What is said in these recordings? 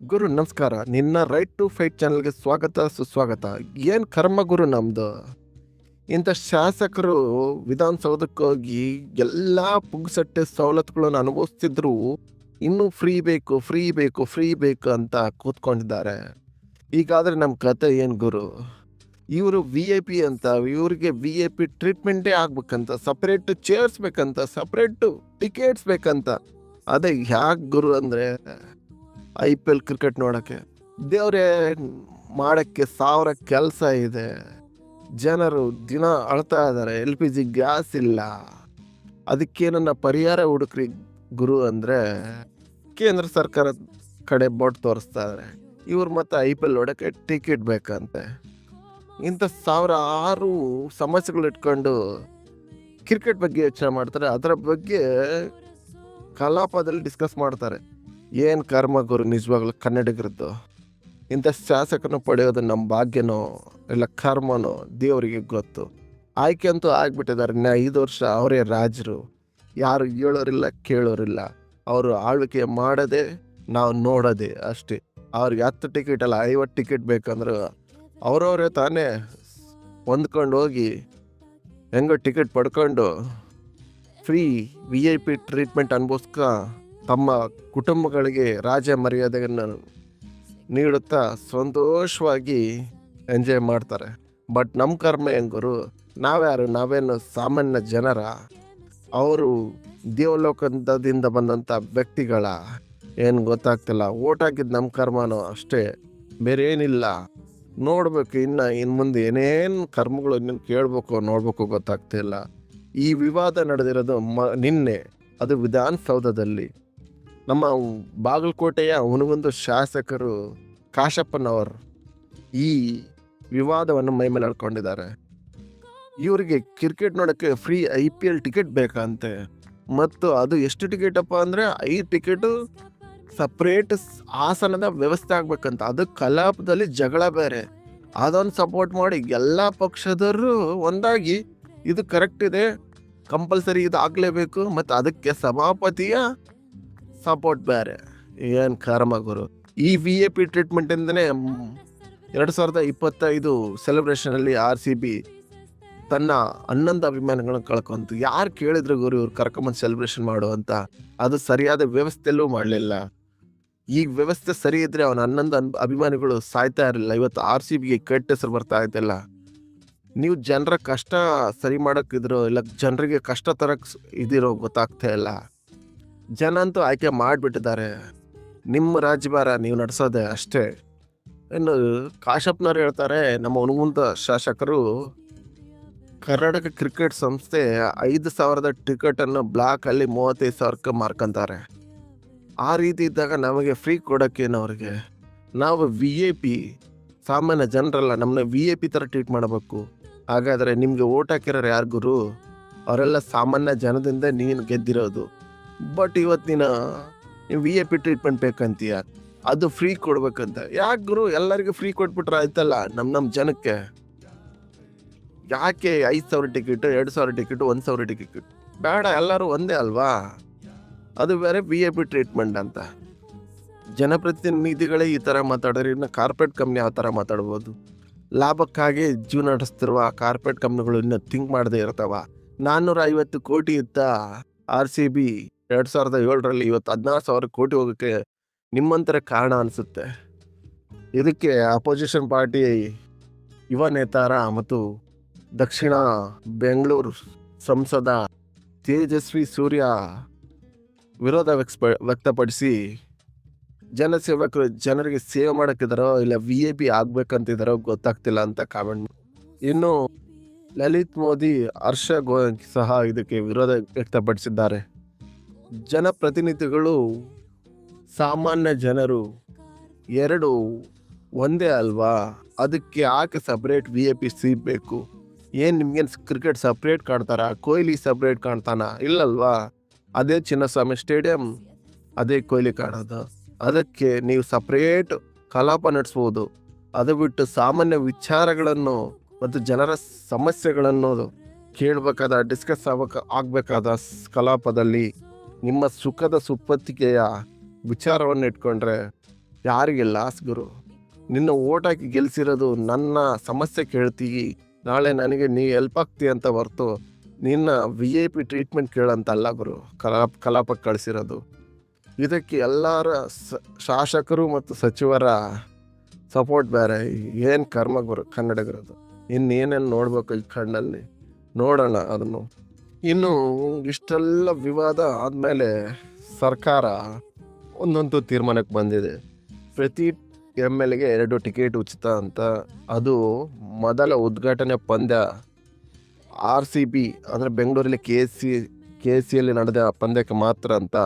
ಗುರು ನಮಸ್ಕಾರ. ನಿನ್ನ right to fight ಚಾನಲ್ಗೆ ಸ್ವಾಗತ ಸುಸ್ವಾಗತ. ಏನು ಕರ್ಮ ಗುರು ನಮ್ದು. ಇಂಥ ಶಾಸಕರು ವಿಧಾನಸೌಧಕ್ಕೆ ಹೋಗಿ ಎಲ್ಲ ಪುಗ್ಸಟ್ಟೆ ಸವಲತ್ತುಗಳನ್ನು ಅನುಭವಿಸ್ತಿದ್ರು, ಇನ್ನೂ ಫ್ರೀ ಬೇಕು ಫ್ರೀ ಬೇಕು ಫ್ರೀ ಬೇಕು ಅಂತ ಕೂತ್ಕೊಂಡಿದ್ದಾರೆ. ಈಗಾದರೆ ನಮ್ಮ ಕತೆ ಏನು ಗುರು, ಇವರು ವಿ ಐ ಪಿ ಅಂತ, ಇವ್ರಿಗೆ ವಿ ಐ ಪಿ ಟ್ರೀಟ್ಮೆಂಟೇ ಆಗ್ಬೇಕಂತ, ಸಪ್ರೇಟ್ ಚೇರ್ಸ್ ಬೇಕಂತ, ಸಪ್ರೇಟು ಟಿಕೆಟ್ಸ್ ಬೇಕಂತ. ಅದೇ ಯಾಕೆ ಗುರು ಅಂದರೆ ಐ ಪಿ ಎಲ್ ಕ್ರಿಕೆಟ್ ನೋಡೋಕ್ಕೆ ದೇವರೇ ಮಾಡೋಕ್ಕೆ ಸಾವಿರ ಕೆಲಸ ಇದೆ. ಜನರು ದಿನ ಅಳ್ತಾ ಇದ್ದಾರೆ, ಎಲ್ ಪಿ ಜಿ ಗ್ಯಾಸ್ ಇಲ್ಲ. ಅದಕ್ಕೆ ನನ್ನ ಪರಿಹಾರ ಹುಡುಕ್ರಿ ಗುರು ಅಂದರೆ ಕೇಂದ್ರ ಸರ್ಕಾರದ ಕಡೆ ಬೋಟ್ ತೋರಿಸ್ತಾ ಇದ್ದಾರೆ. ಇವ್ರು ಮತ್ತು ಐ ಪಿ ಎಲ್ ನೋಡೋಕ್ಕೆ ಟಿಕೆಟ್ ಬೇಕಂತೆ. ಇಂಥ ಸಾವಿರಾರು ಸಮಸ್ಯೆಗಳು ಇಟ್ಕೊಂಡು ಕ್ರಿಕೆಟ್ ಬಗ್ಗೆ ಯೋಚನೆ ಮಾಡ್ತಾರೆ, ಅದರ ಬಗ್ಗೆ ಕಲಾಪದಲ್ಲಿ ಡಿಸ್ಕಸ್ ಮಾಡ್ತಾರೆ. ಏನು ಕರ್ಮ ಗುರು ನಿಜವಾಗ್ಲೂ ಕನ್ನಡಿಗರದ್ದು. ಇಂಥ ಶಾಸಕರನ್ನು ಪಡೆಯೋದು ನಮ್ಮ ಭಾಗ್ಯನೋ ಇಲ್ಲ ಕರ್ಮನೋ ದೇವರಿಗೆ ಗೊತ್ತು. ಆಯ್ಕೆ ಅಂತೂ ಆಗಿಬಿಟ್ಟಿದ್ದಾರೆ. 5 ವರ್ಷ ಅವರೇ ರಾಜರು, ಯಾರು ಹೇಳೋರಿಲ್ಲ ಕೇಳೋರಿಲ್ಲ. ಅವರು ಆಳ್ವಿಕೆ ಮಾಡೋದೇ ನಾವು ನೋಡೋದೇ ಅಷ್ಟೇ. ಅವ್ರಿಗೆ 10 ಟಿಕೆಟ್ ಅಲ್ಲ 50 ಟಿಕೆಟ್ ಬೇಕಂದ್ರೆ ಅವರವರೇ ತಾನೇ ಹೊಂದ್ಕೊಂಡು ಹೋಗಿ ಹೆಂಗೋ ಟಿಕೆಟ್ ಪಡ್ಕೊಂಡು free V I P treatment ಅನ್ಬೋಸ್ಕ ತಮ್ಮ ಕುಟುಂಬಗಳಿಗೆ ರಾಜ ಮರ್ಯಾದೆಯನ್ನು ನೀಡುತ್ತಾ ಸಂತೋಷವಾಗಿ ಎಂಜಾಯ್ ಮಾಡ್ತಾರೆ. ಬಟ್ ನಮ್ಮ ಕರ್ಮ ಹೆಂಗರು, ನಾವ್ಯಾರು? ನಾವೇನು ಸಾಮಾನ್ಯ ಜನರ? ಅವರು ದೇವಲೋಕದಿಂದ ಬಂದಂಥ ವ್ಯಕ್ತಿಗಳ ಏನು ಗೊತ್ತಾಗ್ತಿಲ್ಲ. ಓಟ್ ಹಾಕಿದ್ದು ನಮ್ಮ ಕರ್ಮನೋ ಅಷ್ಟೇ, ಬೇರೆ ಏನಿಲ್ಲ. ನೋಡ್ಬೇಕು ಇನ್ನು ಮುಂದೆ ಏನೇನು ಕರ್ಮಗಳು ಇನ್ನೇನು ಕೇಳಬೇಕು ನೋಡ್ಬೇಕು ಗೊತ್ತಾಗ್ತಿಲ್ಲ. ಈ ವಿವಾದ ನಡೆದಿರೋದು ನಿನ್ನೆ, ಅದು ವಿಧಾನಸೌಧದಲ್ಲಿ. ನಮ್ಮ ಬಾಗಲಕೋಟೆಯ ಹುನಗುಂದ ಶಾಸಕರು ಕಾಶಪ್ಪನವರು ಈ ವಿವಾದವನ್ನು ಮೈ ಮೇಲೆ ನಡ್ಕೊಂಡಿದ್ದಾರೆ. ಇವರಿಗೆ ಕ್ರಿಕೆಟ್ ನೋಡೋಕ್ಕೆ free I P L ticket ಬೇಕಂತೆ. ಮತ್ತು ಅದು ಎಷ್ಟು ಟಿಕೆಟಪ್ಪ ಅಂದರೆ 5 ಟಿಕೆಟು ಸಪ್ರೇಟ್ ಆಸನದ ವ್ಯವಸ್ಥೆ ಆಗ್ಬೇಕಂತ. ಅದು ಕಲಾಪದಲ್ಲಿ ಜಗಳ ಬೇರೆ. ಅದನ್ನು ಸಪೋರ್ಟ್ ಮಾಡಿ ಎಲ್ಲ ಪಕ್ಷದವರು ಒಂದಾಗಿ ಇದು ಕರೆಕ್ಟ್ ಇದೆ, ಕಂಪಲ್ಸರಿ ಇದು ಆಗಲೇಬೇಕು, ಮತ್ತು ಅದಕ್ಕೆ ಸಭಾಪತಿಯ ಸಪೋರ್ಟ್ ಬೇರೆ. ಏನು ಕರ್ಮ ಗುರು. ಈ ವಿ ಎ ಪಿ ಟ್ರೀಟ್ಮೆಂಟಿಂದನೇ 2025 ಸೆಲೆಬ್ರೇಷನಲ್ಲಿ RCB ತನ್ನ 11 ಅಭಿಮಾನಿಗಳನ್ನ ಕಳ್ಕೊಂತು. ಯಾರು ಕೇಳಿದ್ರು ಗುರು ಇವ್ರು ಕರ್ಕೊಂಬಂದು ಸೆಲೆಬ್ರೇಷನ್ ಮಾಡು ಅಂತ. ಅದು ಸರಿಯಾದ ವ್ಯವಸ್ಥೆಯಲ್ಲೂ ಮಾಡಲಿಲ್ಲ. ಈಗ ವ್ಯವಸ್ಥೆ ಸರಿ ಇದ್ದರೆ ಅವನ 11 ಅಭಿಮಾನಿಗಳು ಸಾಯ್ತಾ ಇರಲಿಲ್ಲ. ಇವತ್ತು RCBಗೆ ಕೆಟ್ಟ ಹೆಸರು ಬರ್ತಾ ಇದ್ದಿಲ್ಲ. ನೀವು ಜನರ ಕಷ್ಟ ಸರಿ ಮಾಡೋಕ್ಕಿದ್ರು ಇಲ್ಲ ಜನರಿಗೆ ಕಷ್ಟ ತರಕ್ಕೆ ಇದಿರೋ ಗೊತ್ತಾಗ್ತಾ ಇಲ್ಲ. ಜನ ಅಂತೂ ಆಯ್ಕೆ ಮಾಡಿಬಿಟ್ಟಿದ್ದಾರೆ. ನಿಮ್ಮ ರಾಜ್ಯಭಾರ ನೀವು ನಡೆಸೋದೆ ಅಷ್ಟೇ. ಇನ್ನು ಕಾಶಪ್ಪನವ್ರು ಹೇಳ್ತಾರೆ, ನಮ್ಮ ಹುನಗುಂದ ಶಾಸಕರು ಕರ್ನಾಟಕ ಕ್ರಿಕೆಟ್ ಸಂಸ್ಥೆ 5,000 ಟಿಕೆಟನ್ನು ಬ್ಲಾಕಲ್ಲಿ 35,000ಕ್ಕೆ ಮಾರ್ಕೊಂತಾರೆ. ಆ ರೀತಿ ಇದ್ದಾಗ ನಮಗೆ ಫ್ರೀ ಕೊಡೋಕ್ಕೇನವ್ರಿಗೆ? ನಾವು ವಿ ಐ ಪಿ ಸಾಮಾನ್ಯ ಜನರಲ್ಲ, ನಮ್ಮನ್ನ ವಿ ಐ ಪಿ ಥರ ಟ್ರೀಟ್ ಮಾಡಬೇಕು. ಹಾಗಾದರೆ ನಿಮಗೆ ಓಟ್ ಹಾಕಿರೋರು ಯಾರು ಗುರು? ಅವರೆಲ್ಲ ಸಾಮಾನ್ಯ ಜನದಿಂದ ನೀನು ಗೆದ್ದಿರೋದು. ಬಟ್ ಇವತ್ತು ನೀನು ವಿ ಐ ಪಿ ಟ್ರೀಟ್ಮೆಂಟ್ ಬೇಕಂತೀಯ, ಅದು ಫ್ರೀ ಕೊಡ್ಬೇಕಂತ. ಯಾಕೆ ಗುರು? ಎಲ್ಲರಿಗೂ ಫ್ರೀ ಕೊಟ್ಬಿಟ್ರೆ ಆಯ್ತಲ್ಲ ನಮ್ಮ ಜನಕ್ಕೆ. ಯಾಕೆ 5,000 ಟಿಕೆಟ್, 2,000 ಟಿಕೆಟ್, 1,000 ಟಿಕೆಟ್ ಬೇಡ? ಎಲ್ಲರೂ ಒಂದೇ ಅಲ್ವಾ? ಅದು ಬೇರೆ ವಿ ಐ ಪಿ ಟ್ರೀಟ್ಮೆಂಟ್ ಅಂತ. ಜನಪ್ರತಿನಿಧಿಗಳೇ ಈ ಥರ ಮಾತಾಡಿದ್ರೆ ಇನ್ನು ಕಾರ್ಪೊರೇಟ್ ಕಂಪ್ನಿ ಯಾವ ಥರ ಮಾತಾಡ್ಬೋದು? ಲಾಭಕ್ಕಾಗಿ ಜೀವನ ನಡೆಸ್ತಿರುವ ಕಾರ್ಪೊರೇಟ್ ಕಂಪ್ನಿಗಳು ಇನ್ನೂ ಥಿಂಕ್ ಮಾಡದೇ ಇರ್ತಾವ. 450 ಕೋಟಿ ಇತ್ತ RCB 2007ರಲ್ಲಿ, ಇವತ್ತು 16,000 ಕೋಟಿ ಹೋಗೋಕ್ಕೆ ನಿಮ್ಮಂತರ ಕಾರಣ ಅನಿಸುತ್ತೆ. ಇದಕ್ಕೆ ಅಪೋಸಿಷನ್ ಪಾರ್ಟಿ ಯುವ ನೇತಾರ ಮತ್ತು ದಕ್ಷಿಣ ಬೆಂಗಳೂರು ಸಂಸದ ತೇಜಸ್ವಿ ಸೂರ್ಯ ವಿರೋಧ ವ್ಯಕ್ತಪಡಿಸಿ, ಜನಸೇವಕರು ಜನರಿಗೆ ಸೇವೆ ಮಾಡೋಕ್ಕಿದ್ದಾರೋ ಇಲ್ಲ ವಿ ಐ ಪಿ ಆಗ್ಬೇಕಂತಿದ್ದಾರೋ ಗೊತ್ತಾಗ್ತಿಲ್ಲ ಅಂತ ಕಾಮೆಂಟ್. ಇನ್ನು ಲಲಿತ್ ಮೋದಿ, ಹರ್ಷ ಗೋಯಲ್ ಸಹ ಇದಕ್ಕೆ ವಿರೋಧ ವ್ಯಕ್ತಪಡಿಸಿದ್ದಾರೆ. ಜನಪ್ರತಿನಿಧಿಗಳು ಸಾಮಾನ್ಯ ಜನರು ಎರಡು ಒಂದೇ ಅಲ್ವಾ? ಅದಕ್ಕೆ ಯಾಕೆ separate V I P seat ಬೇಕು? ಏನು ನಿಮ್ಗೇನು ಕ್ರಿಕೆಟ್ ಸಪ್ರೇಟ್ ಕಾಣ್ತಾರಾ? ಕೊಹ್ಲಿ ಸಪ್ರೇಟ್ ಕಾಣ್ತಾನ? ಇಲ್ಲಲ್ವಾ? ಅದೇ ಚಿನ್ನಸ್ವಾಮಿ ಸ್ಟೇಡಿಯಂ, ಅದೇ ಕೊಹ್ಲಿ ಕಾಣೋದು. ಅದಕ್ಕೆ ನೀವು ಸಪ್ರೇಟ್ ಕಲಾಪ ನಡೆಸ್ಬೋದು. ಅದು ಬಿಟ್ಟು ಸಾಮಾನ್ಯ ವಿಚಾರಗಳನ್ನು ಮತ್ತು ಜನರ ಸಮಸ್ಯೆಗಳನ್ನು ಕೇಳಬೇಕಾದ, ಡಿಸ್ಕಸ್ ಆಗಬೇಕಾದ ಕಲಾಪದಲ್ಲಿ ನಿಮ್ಮ ಸುಖದ ಸುಪ್ಪತ್ತಿಗೆಯ ವಿಚಾರವನ್ನು ಇಟ್ಕೊಂಡ್ರೆ ಯಾರಿಗೆ ಲಾಸ್ ಗುರು? ನಿನ್ನ ಓಟ್ ಹಾಕಿ ಗೆಲ್ಸಿರೋದು ನನ್ನ ಸಮಸ್ಯೆ ಕೇಳ್ತೀವಿ, ನಾಳೆ ನನಗೆ ನೀ ಹೆಲ್ಪ್ ಆಗ್ತೀಯ ಅಂತ ಹೊರ್ತು ನಿನ್ನ VIP ಟ್ರೀಟ್ಮೆಂಟ್ ಕೇಳಂತ ಅಲ್ಲ ಗುರು ಕಲಾಪಕ್ಕೆ ಕಳಿಸಿರೋದು. ಇದಕ್ಕೆ ಎಲ್ಲರ ಶಾಸಕರು ಮತ್ತು ಸಚಿವರ ಸಪೋರ್ಟ್ ಬೇರೆ. ಏನು ಕರ್ಮ ಗುರು ಕನ್ನಡಿಗರದು. ಇನ್ನೇನೇನು ನೋಡ್ಬೇಕು ಈ ಕಣ್ಣಲ್ಲಿ, ನೋಡೋಣ ಅದನ್ನು. ಇನ್ನು ಇಷ್ಟೆಲ್ಲ ವಿವಾದ ಆದಮೇಲೆ ಸರ್ಕಾರ ಒಂದೊಂದು ತೀರ್ಮಾನಕ್ಕೆ ಬಂದಿದೆ. ಪ್ರತಿ MLಗೆ 2 ಟಿಕೆಟ್ ಉಚಿತ ಅಂತ. ಅದು ಮೊದಲ ಉದ್ಘಾಟನೆ ಪಂದ್ಯ RCB ಅಂದರೆ ಬೆಂಗಳೂರಲ್ಲಿ KCಯಲ್ಲಿ ನಡೆದ ಪಂದ್ಯಕ್ಕೆ ಮಾತ್ರ ಅಂತ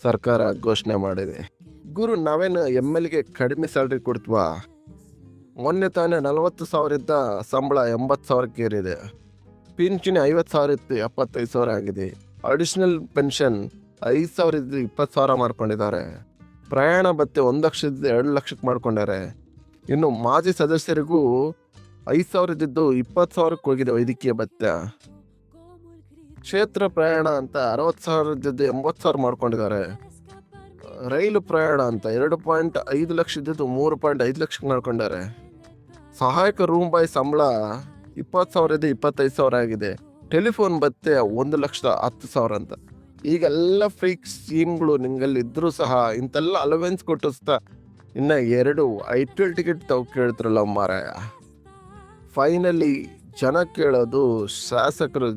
ಸರ್ಕಾರ ಘೋಷಣೆ ಮಾಡಿದೆ. ಗುರು, ನಾವೇನು MLಗೆ ಕಡಿಮೆ ಸ್ಯಾಲ್ರಿ ಕೊಡ್ತೀವಾ? ಮೊನ್ನೆ ತಾನೇ 40,000 ಇದ್ದ ಸಂಬಳ 80,000ಕ್ಕೆ ಏರಿದೆ. ಪಿಂಚಣಿ 50,000 ಇತ್ತು 75,000 ಆಗಿದೆ. ಅಡಿಷನಲ್ ಪೆನ್ಷನ್ 5,000 ಇದ್ದು 20,000 ಮಾಡ್ಕೊಂಡಿದ್ದಾರೆ. ಪ್ರಯಾಣ ಭತ್ಯೆ 1 ಲಕ್ಷ ಇದ್ದು 2 ಲಕ್ಷಕ್ಕೆ ಮಾಡ್ಕೊಂಡಾರೆ. ಇನ್ನು ಮಾಜಿ ಸದಸ್ಯರಿಗೂ 5,000 ಇದ್ದಿದ್ದು 20,000ಕ್ಕೆ ಹೋಗಿದೆ ವೈದ್ಯಕೀಯ ಭತ್ಯೆ. ಕ್ಷೇತ್ರ ಪ್ರಯಾಣ ಅಂತ 60,000 ಇದ್ದಿದ್ದು 80,000 ಮಾಡ್ಕೊಂಡಿದ್ದಾರೆ. ರೈಲು ಪ್ರಯಾಣ ಅಂತ 2.5 ಲಕ್ಷ ಇದ್ದಿದ್ದು 3.5 ಲಕ್ಷಕ್ಕೆ ಮಾಡ್ಕೊಂಡಾರೆ. ಸಹಾಯಕ ರೂಮ್ ಬಾಯ್ ಸಂಬಳ 20,000 ಇದ್ದು 25,000 ಆಗಿದೆ. ಟೆಲಿಫೋನ್ ಭತ್ಯೆ 1,10,000 ಅಂತ. ಈಗೆಲ್ಲ ಫೇಕ್ ಸ್ಕೀಮ್ಗಳು ನಿಂಗಲ್ಲಿ ಇದ್ರೂ ಸಹ ಇಂತೆಲ್ಲ ಅಲವೆನ್ಸ್ ಕೊಟ್ಟಿಸ್ತಾ ಇನ್ನು 2 IPL ಟಿಕೆಟ್ ತಾವು ಕೇಳ್ತಿರಲ್ಲ ಮಾರಾಯ. ಫೈನಲಿ ಜನ ಕೇಳೋದು ಶಾಸಕರು,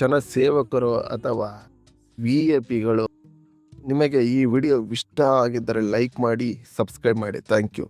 ಜನ ಸೇವಕರು ಅಥವಾ VIPಗಳು. ನಿಮಗೆ ಈ ವಿಡಿಯೋ ಇಷ್ಟ ಆಗಿದ್ದರೆ ಲೈಕ್ ಮಾಡಿ, ಸಬ್ಸ್ಕ್ರೈಬ್ ಮಾಡಿ. Thank you.